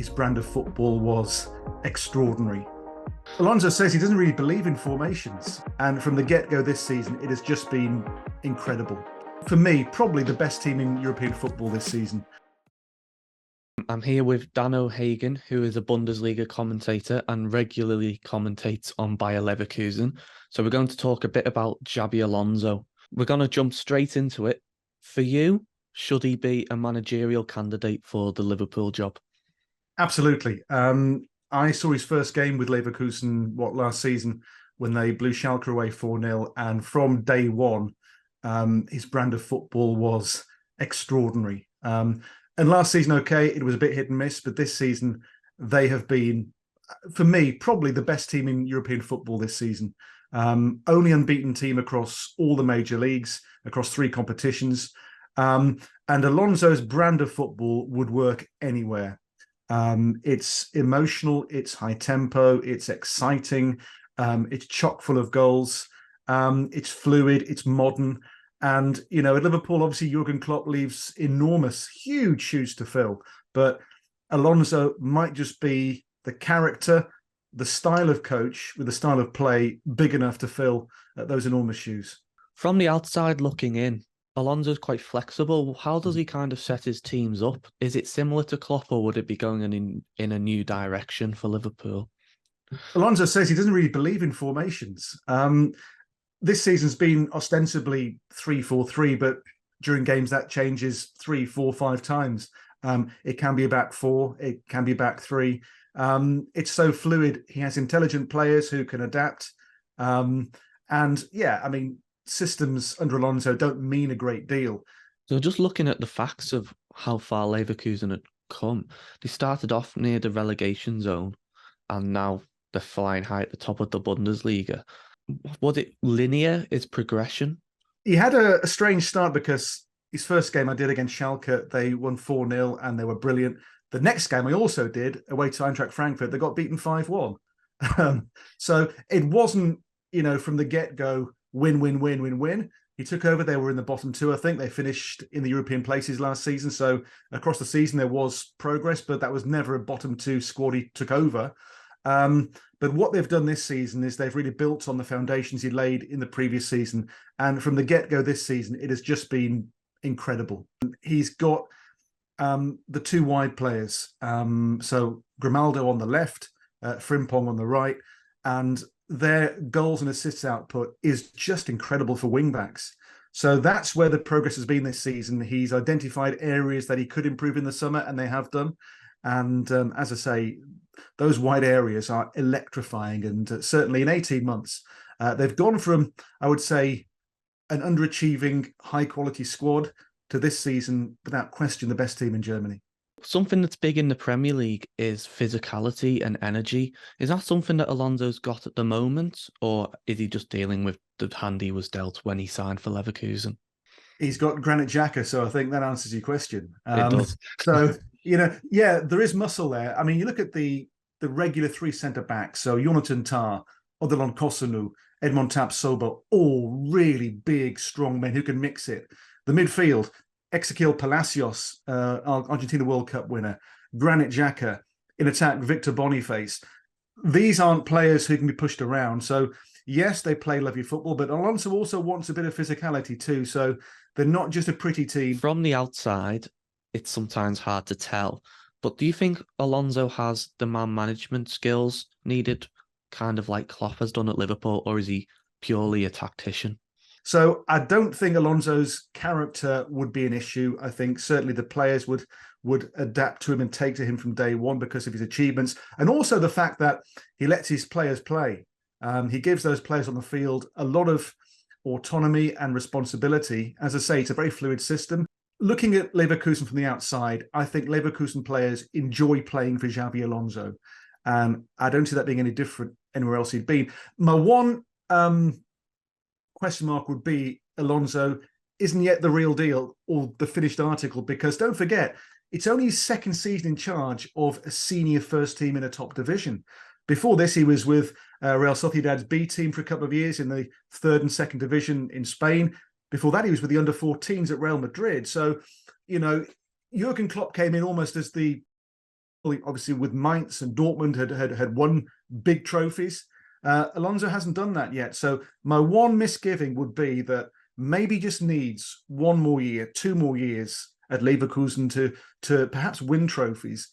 his brand of football was extraordinary. Alonso says he doesn't really believe in formations, and from the get-go this season, it has just been incredible. For me, probably the best team in European football this season. I'm here with Dan O'Hagan, who is a Bundesliga commentator and regularly commentates on Bayer Leverkusen. So we're going to talk a bit about Xabi Alonso. We're going to jump straight into it. For you, should he be a managerial candidate for the Liverpool job? Absolutely. I saw his first game with Leverkusen, last season, when they blew Schalke away 4-0. And from day one, his brand of football was extraordinary. And last season, okay, it was a bit hit and miss, but this season, they have been, for me, probably the best team in European football this season. Only unbeaten team across all the major leagues, across 3 competitions. And Alonso's brand of football would work anywhere. It's emotional, it's high tempo, it's exciting, it's chock full of goals, it's fluid, it's modern. And, you know, at Liverpool, obviously, Jurgen Klopp leaves enormous, huge shoes to fill. But Alonso might just be the character, the style of coach with the style of play big enough to fill those enormous shoes. From the outside looking in, Alonso's quite flexible. How does he kind of set his teams up? Is it similar to Klopp, or would it be going in a new direction for Liverpool? Alonso says he doesn't really believe in formations. This season's been ostensibly 3-4-3, but during games that changes 3, 4, 5 times. It can be a back 4, it can be back 3. It's so fluid. He has intelligent players who can adapt. And yeah, I mean, systems under Alonso don't mean a great deal. So just looking at the facts of how far Leverkusen had come, they started off near the relegation zone and now they're flying high at the top of the Bundesliga. Was it linear, is progression? He had a strange start because his first game I did against Schalke, they won 4-0 and they were brilliant. The next game I also did away to Eintracht Frankfurt, they got beaten 5-1. So it wasn't, you know, from the get-go, win. He took over. They were in the bottom 2, I think. They finished in the European places last season. So across the season, there was progress, but that was never a bottom 2 squad he took over. But what they've done this season is they've really built on the foundations he laid in the previous season. And from the get-go this season, it has just been incredible. He's got the 2 wide players. So Grimaldo on the left, Frimpong on the right, and their goals and assists output is just incredible for wingbacks. So that's where the progress has been this season. He's identified areas that he could improve in the summer, and they have done. And as I say, those wide areas are electrifying. And certainly in 18 months, they've gone from, I would say, an underachieving, high-quality squad to this season, without question, the best team in Germany. Something that's big in the Premier League is physicality and energy. Is that something that Alonso's got at the moment, or is he just dealing with the hand he was dealt when he signed for Leverkusen? He's got Granit Xhaka, so I think that answers your question. It does. So, you know, yeah, there is muscle there. I mean, you look at the regular 3 centre-backs, so Jonathan Tah, Odilon Kosunu, Edmond Tapsoba, all really big, strong men who can mix it. The midfield, Ezequiel Palacios, Argentina World Cup winner, Granit Xhaka, in attack, Victor Boniface. These aren't players who can be pushed around. So, yes, they play lovely football, but Alonso also wants a bit of physicality too. So they're not just a pretty team. From the outside, it's sometimes hard to tell. But do you think Alonso has the man management skills needed, kind of like Klopp has done at Liverpool, or is he purely a tactician? So I don't think Alonso's character would be an issue. I think certainly the players would adapt to him and take to him from day one because of his achievements. And also the fact that he lets his players play. He gives those players on the field a lot of autonomy and responsibility. As I say, it's a very fluid system. Looking at Leverkusen from the outside, I think Leverkusen players enjoy playing for Xabi Alonso. And I don't see that being any different anywhere else he'd been. My one question mark would be Alonso isn't yet the real deal or the finished article, because don't forget, it's only his 2nd season in charge of a senior first team in a top division. Before this, he was with Real Sociedad's B team for a couple of years in the 3rd and 2nd division in Spain. Before that, he was with the under-14s at Real Madrid. So, you know, Jurgen Klopp came in almost as the obviously with Mainz and Dortmund had won big trophies. Alonso hasn't done that yet. So my one misgiving would be that maybe just needs 1 more year, 2 more years at Leverkusen to perhaps win trophies.